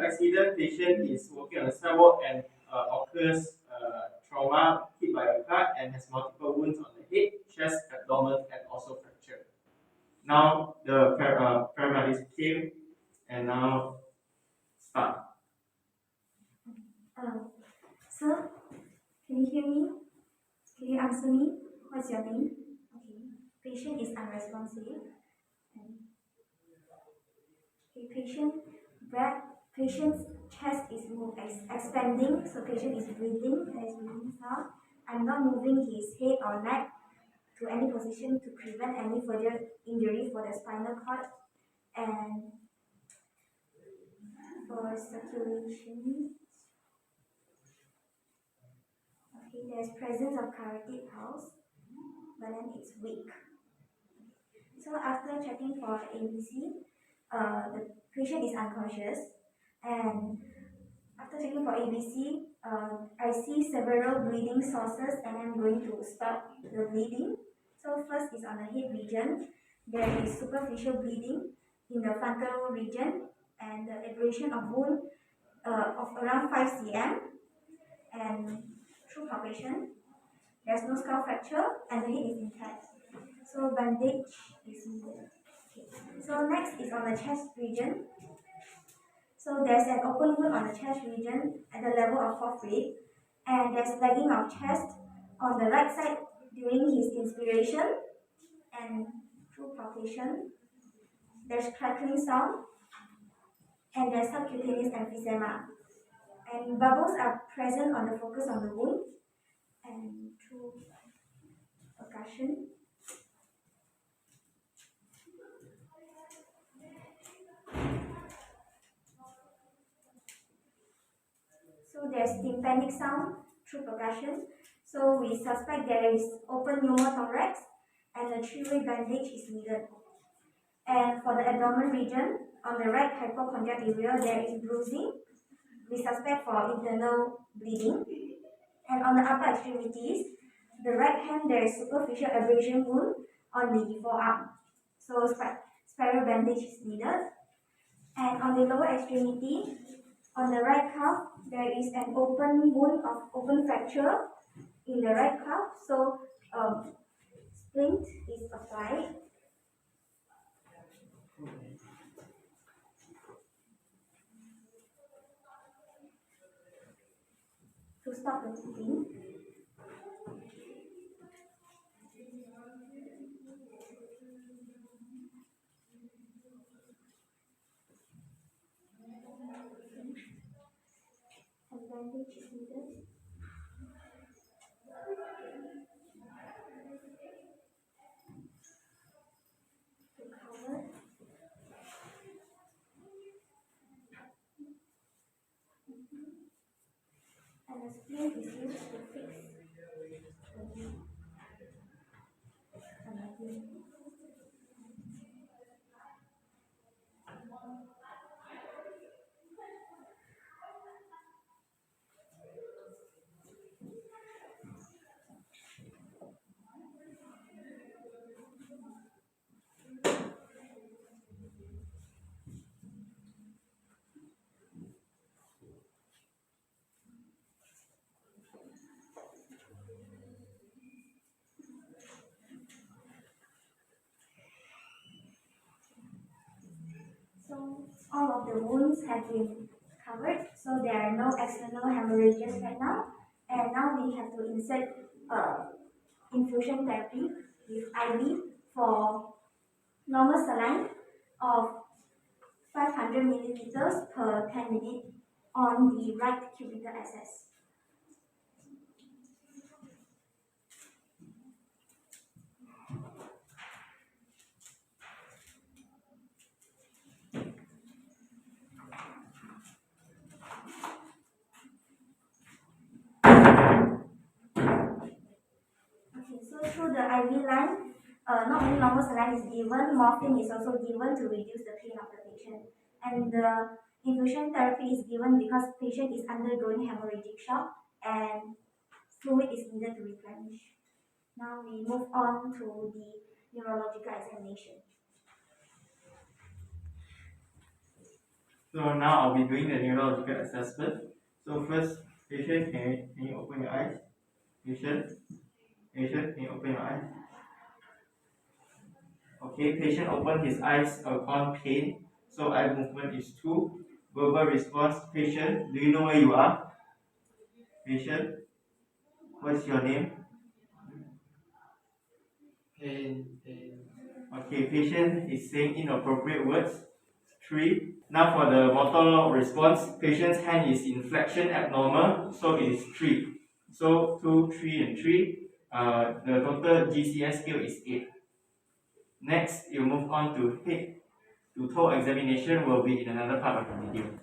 accident, patient is walking on the sidewalk and occurs trauma hit by a car and has multiple wounds on the head, chest, abdomen, and also fracture. Now the paramedics came and now start. Sir, can you hear me? Can you answer me? What's your name? Okay. Patient is unresponsive. Okay, patient's chest is expanding, so patient is breathing, there is breathing sound. I'm not moving his head or neck to any position to prevent any further injury for the spinal cord. And for circulation, okay, there's presence of carotid pulse, but then it's weak. So after checking for ABC, the patient is unconscious, and after checking for ABC, I see several bleeding sources, and I'm going to stop the bleeding. So first is on the head region. There is superficial bleeding in the frontal region, and the abrasion of wound of around 5 cm, and through palpation, there's no skull fracture, and the head is intact. So bandage is needed. Okay. So next is on the chest region. So there's an open wound on the chest region at the level of fourth rib, and there's lagging of chest on the right side during his inspiration, and through palpation, there's crackling sound, and there's subcutaneous emphysema, and bubbles are present on the focus of the wound, and through percussion. So there's tympanic sound through percussion. So we suspect there is open pneumothorax, and a three-way bandage is needed. And for the abdomen region, on the right hypochondrial there is bruising. We suspect for internal bleeding. And on the upper extremities, the right hand there is superficial abrasion wound on the forearm. So spiral bandage is needed. And on the lower extremity, on the right calf, there is an open wound of open fracture in the right calf. So splint is applied. To stop the bleeding. And bandage is needed. To cover. And a splint is used to fix the wound. So all of the wounds have been covered, so there are no external hemorrhages right now. And now we have to insert infusion therapy with IV for normal saline of 500 milliliters per 10 minutes on the right cubital access. Okay, so through the IV line, not only normal saline is given, morphine is also given to reduce the pain of the patient. And the infusion therapy is given because patient is undergoing hemorrhagic shock and fluid is needed to replenish. Now we move on to the neurological examination. So now I'll be doing the neurological assessment. So first, patient, can you open your eyes? Patient, can you open your eyes? Okay, patient open his eyes upon pain. So eye movement is 2. Verbal response, patient, do you know where you are? Patient, what's your name? Pain. Okay, patient is saying inappropriate words. 3. Now for the motor response, patient's hand is in flexion abnormal, so it is 3. So 2, 3, and 3. The total GCS scale is 8. Next, you move on to head to toe examination will be in another part of the video.